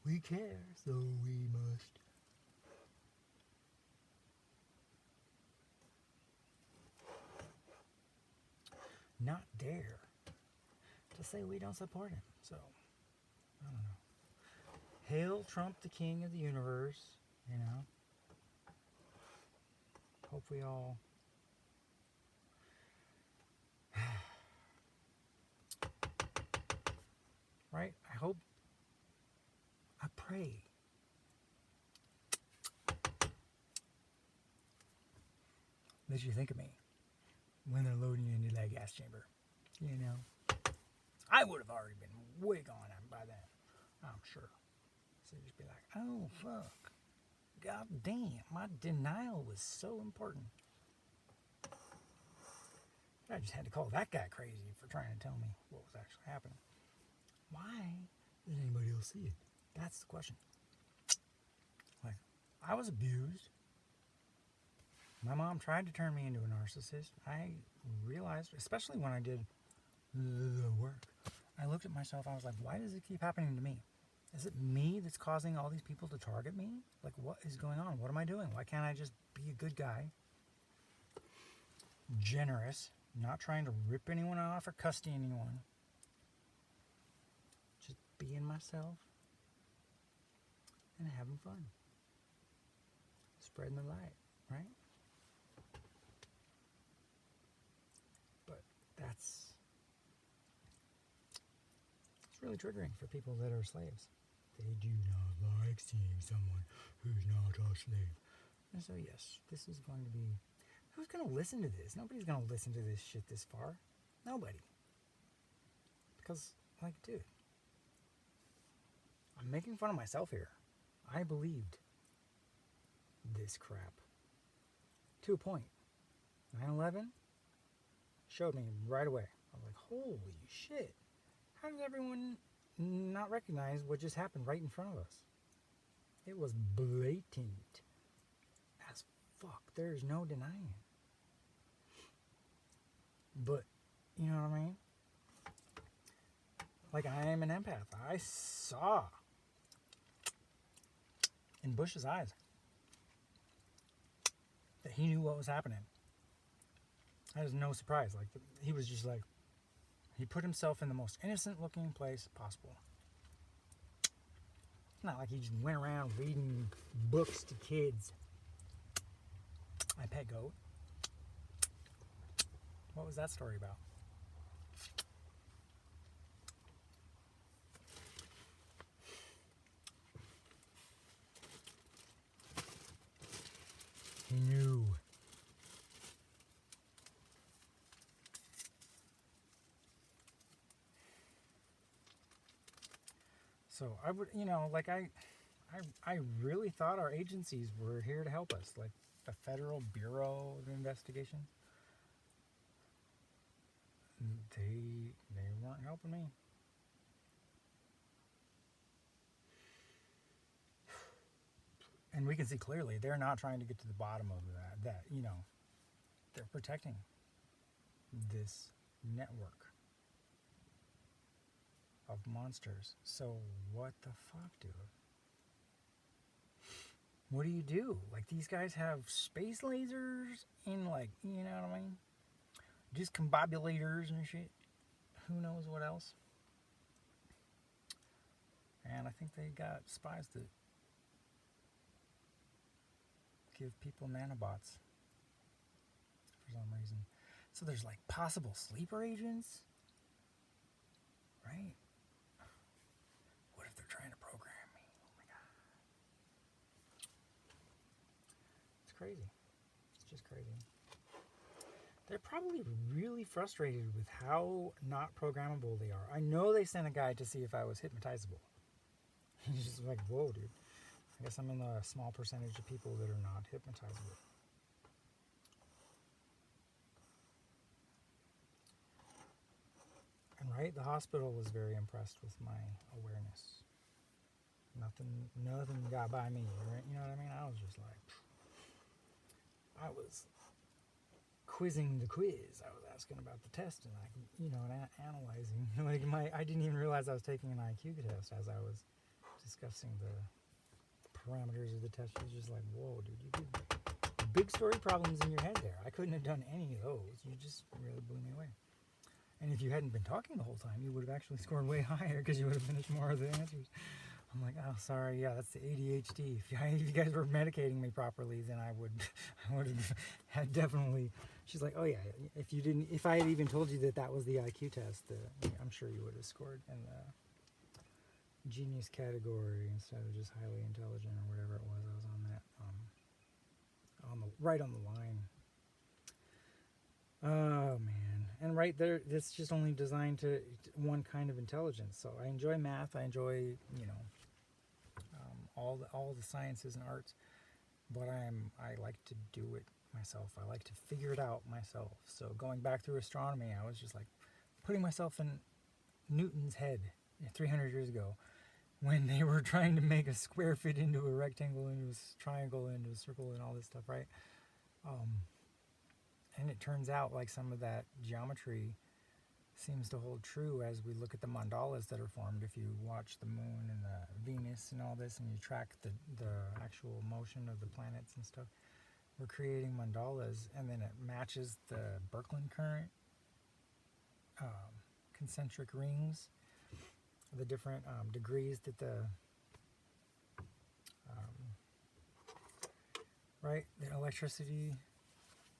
We care, so we must. Not dare to say we don't support him. So, I don't know. Hail Trump, the king of the universe, Hope we all... Right? I pray that you think of me when they're loading you into that gas chamber. You know? I would have already been way gone by then, I'm sure. So you'd just be like, oh, fuck. God damn, my denial was so important. I just had to call that guy crazy for trying to tell me what was actually happening. Why did anybody else see it? That's the question. Like, I was abused. My mom tried to turn me into a narcissist. I realized, especially when I did the work, I looked at myself, I was like, why does it keep happening to me? Is it me that's causing all these people to target me? Like, what is going on? What am I doing? Why can't I just be a good guy? Generous, not trying to rip anyone off or cuss to anyone. Just being myself and having fun. Spreading the light, right? But it's really triggering for people that are slaves. They do not like seeing someone who's not a slave. And so yes, this is going to be... Who's going to listen to this? Nobody's going to listen to this shit this far. Nobody. Because, like, dude, I'm making fun of myself here. I believed this crap. To a point. 9/11 showed me right away. I was like, holy shit. How did everyone not recognize what just happened right in front of us? It was blatant as fuck. There's no denying it. But, you know what I mean? Like, I am an empath. I saw in Bush's eyes that he knew what was happening. That was no surprise. Like, he was just like, he put himself in the most innocent looking place possible. It's not like he just went around reading books to kids. I pet goat. What was that story about? He knew. So I would, you know, like I really thought our agencies were here to help us, like the Federal Bureau of Investigation. They weren't helping me. And we can see clearly they're not trying to get to the bottom of that, you know, they're protecting this network of monsters. So what the fuck, dude? What do? Like, these guys have space lasers and, like, you know what I mean? Discombobulators and shit. Who knows what else? And I think they got spies that give people nanobots for some reason. So there's, like, possible sleeper agents, right? What if they're trying to program me? Oh my god. It's crazy. It's just crazy. They're probably really frustrated with how not programmable they are. I know they sent a guy to see if I was hypnotizable. He's just like, whoa, dude. I guess I'm in the small percentage of people that are not hypnotizable. And right, the hospital was very impressed with my awareness. Nothing got by me, right? You know what I mean? I was just like, I was quizzing the quiz. I was asking about the test and, like, you know, and analyzing. Like, I didn't even realize I was taking an IQ test as I was discussing the parameters of the test. She was just like, whoa, dude, you did big story problems in your head there. I couldn't have done any of those. You just really blew me away. And if you hadn't been talking the whole time, you would have actually scored way higher because you would have finished more of the answers. I'm like, oh, sorry, yeah, that's the ADHD. If you guys were medicating me properly, then I would have had definitely. She's like, oh yeah, if I had even told you that was the IQ test, I'm sure you would have scored in the genius category instead of just highly intelligent or whatever it was. I was on that, right on the line. Oh man! And right there, it's just only designed to one kind of intelligence. So I enjoy math. I enjoy all the sciences and arts, but I like to do it myself. I like to figure it out myself. So going back through astronomy, I was just like putting myself in Newton's head 300 years ago when they were trying to make a square fit into a rectangle, into a triangle, into a circle, and all this stuff, right? And it turns out like some of that geometry seems to hold true as we look at the mandalas that are formed. If you watch the moon and the Venus and all this, and you track the actual motion of the planets and stuff, we're creating mandalas, and then it matches the Birkeland current concentric rings, the different degrees that the right, the electricity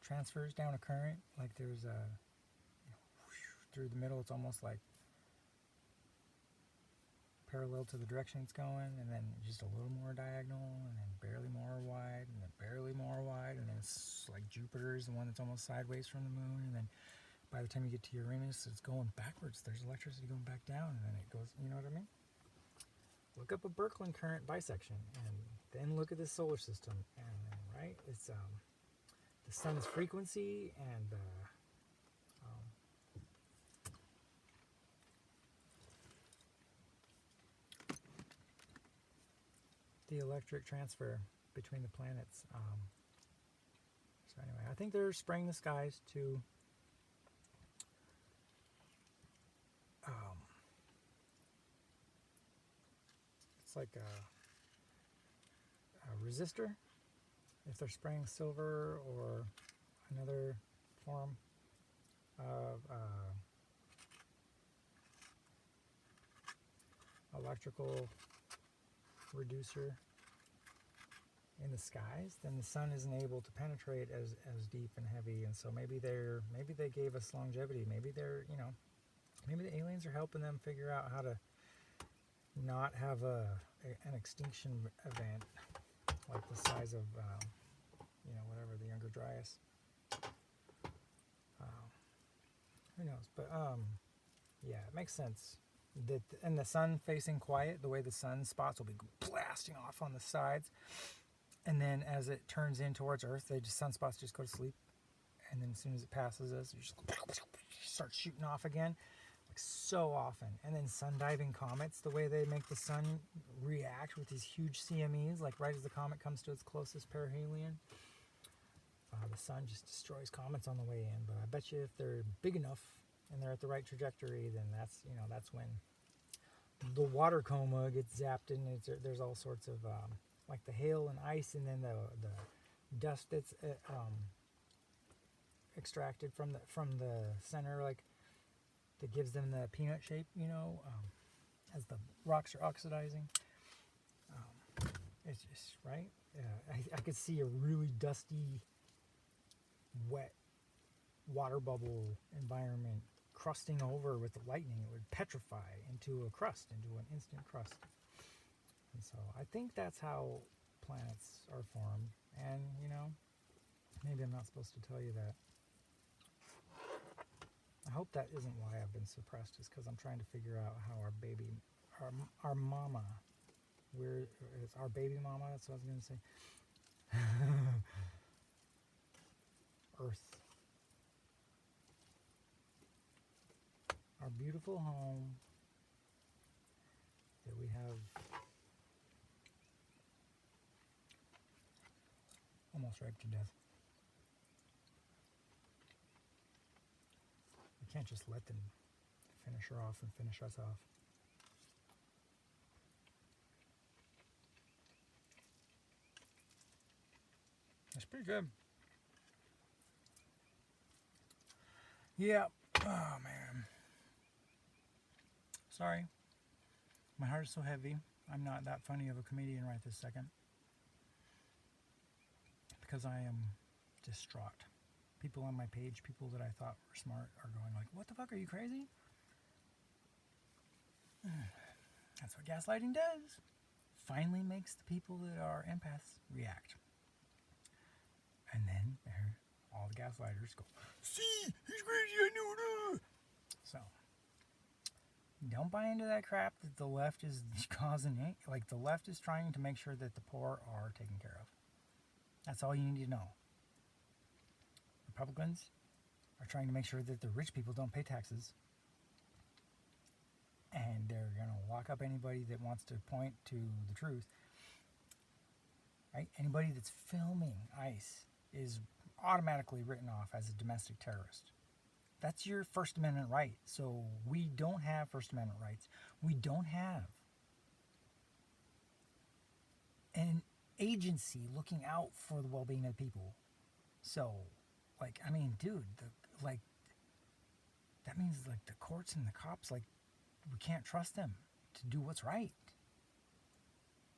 transfers down a current. Like there's a through the middle, it's almost like parallel to the direction it's going, and then just a little more diagonal, and then barely more wide, and then barely more wide, and then it's like Jupiter's the one that's almost sideways from the moon, and then by the time you get to Uranus, it's going backwards. There's electricity going back down, and then it goes, you know what I mean? Look up a Birkeland current bisection, and then look at the solar system, and then, right, it's the sun's frequency and the electric transfer between the planets. So anyway, I think they're spraying the skies to it's like a resistor. If they're spraying silver or another form of electrical reducer in the skies, then the sun isn't able to penetrate as deep and heavy, and so maybe they gave us longevity. Maybe maybe the aliens are helping them figure out how to not have an extinction event like the size of whatever, the Younger Dryas. Who knows? But yeah, it makes sense. And the sun facing quiet, the way the sun spots will be blasting off on the sides, and then as it turns in towards Earth, sunspots just go to sleep, and then as soon as it passes us, it just starts shooting off again, like so often. And then sun diving comets, the way they make the sun react with these huge CMEs, like right as the comet comes to its closest perihelion, the sun just destroys comets on the way in. But I bet you if they're big enough and they're at the right trajectory, then that's when the water coma gets zapped, and there's all sorts of like the hail and ice, and then the dust that's extracted from the center, like that gives them the peanut shape, as the rocks are oxidizing. It's just right. I could see a really dusty, wet water bubble environment crusting over with the lightning. It would petrify into a crust, into an instant crust. And so I think that's how planets are formed. And maybe I'm not supposed to tell you that. I hope that isn't why I've been suppressed, is because I'm trying to figure out how our baby, our mama, it's our baby mama, that's what I was going to say. Earth. Our beautiful home that we have almost raped to death. We can't just let them finish her off and finish us off. That's pretty good. Yeah. Oh, man. Sorry. My heart is so heavy. I'm not that funny of a comedian right this second. Because I am distraught. People on my page, people that I thought were smart, are going like, what the fuck, are you crazy? That's what gaslighting does. Finally makes the people that are empaths react. And then all the gaslighters go, see, he's crazy, I know that. So, don't buy into that crap that the left is causing it. Like, the left is trying to make sure that the poor are taken care of. That's all you need to know. Republicans are trying to make sure that the rich people don't pay taxes. And they're going to lock up anybody that wants to point to the truth. Right? Anybody that's filming ICE is automatically written off as a domestic terrorist. That's your First Amendment right. So we don't have First Amendment rights. We don't have an agency looking out for the well-being of people. So, like, I mean, dude, that means, like, the courts and the cops, like, we can't trust them to do what's right.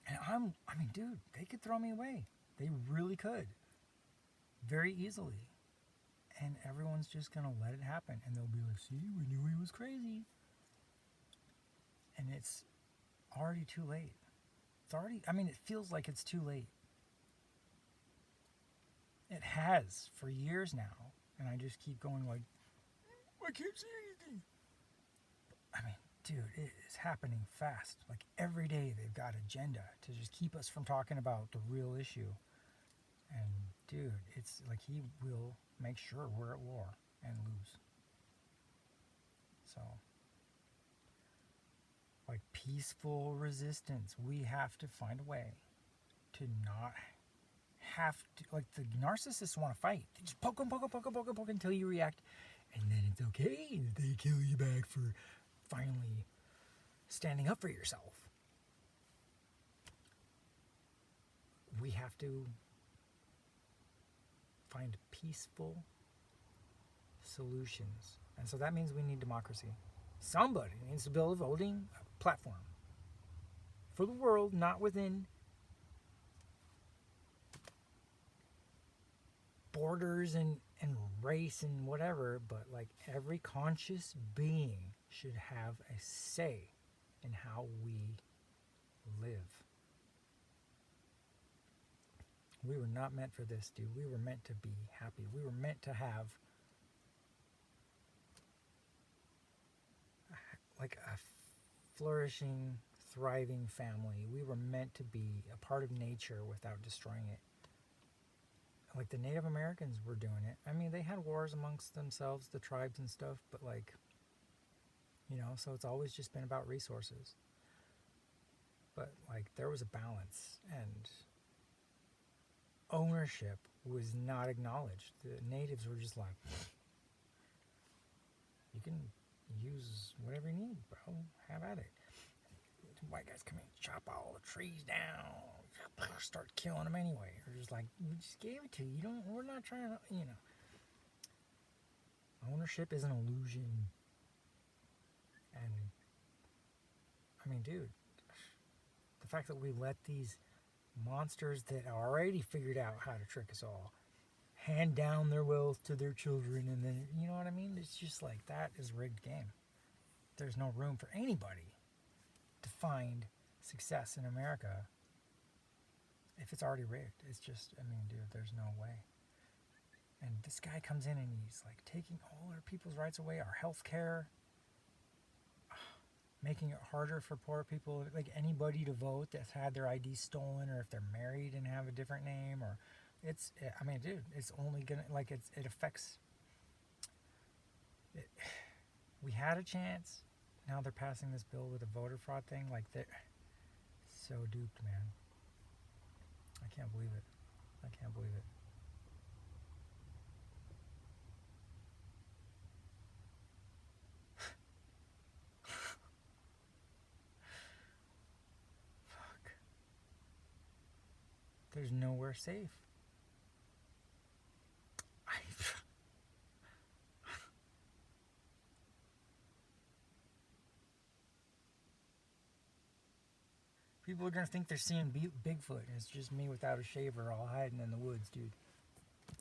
And I mean, dude, they could throw me away. They really could. Very easily. And everyone's just going to let it happen. And they'll be like, see, we knew he was crazy. And it's already too late. It feels like it's too late. It has for years now. And I just keep going like, I can't see anything. I mean, dude, it is happening fast. Like, every day they've got agenda to just keep us from talking about the real issue. And, dude, it's like he will make sure we're at war and lose. So, like, peaceful resistance. We have to find a way to not have to, like, the narcissists want to fight. They just poke them until you react. And then it's okay if they kill you back for finally standing up for yourself. We have to find peaceful solutions. And so that means we need democracy. Somebody needs to build a voting platform for the world, not within borders and race and whatever, but like every conscious being should have a say in how we live. We were not meant for this, dude. We were meant to be happy. We were meant to have like a flourishing, thriving family. We were meant to be a part of nature without destroying it. Like the Native Americans were doing it. I mean, they had wars amongst themselves, the tribes and stuff, but like, you know, so it's always just been about resources. But like, there was a balance, and ownership was not acknowledged. The natives were just like, you can use whatever you need, bro. Have at it. White guys come in, chop all the trees down, start killing them anyway. Or just like, we just gave it to you. We're not trying to, you know. Ownership is an illusion. And, I mean, dude, the fact that we let these monsters that already figured out how to trick us all hand down their wealth to their children, and then, you know what I mean? It's just like, that is a rigged game. There's no room for anybody to find success in America if it's already rigged. It's just, I mean, dude, there's no way. And this guy comes in and he's like taking all our people's rights away, our health care, making it harder for poor people, like anybody to vote that's had their ID stolen, or if they're married and have a different name, or it's, I mean, dude, it's only gonna, like, it affects it. We had a chance. Now they're passing this bill with a voter fraud thing. Like, they're so duped, man. I can't believe it. I can't believe it. Fuck. There's nowhere safe. People are going to think they're seeing Bigfoot, and it's just me without a shaver all hiding in the woods, dude.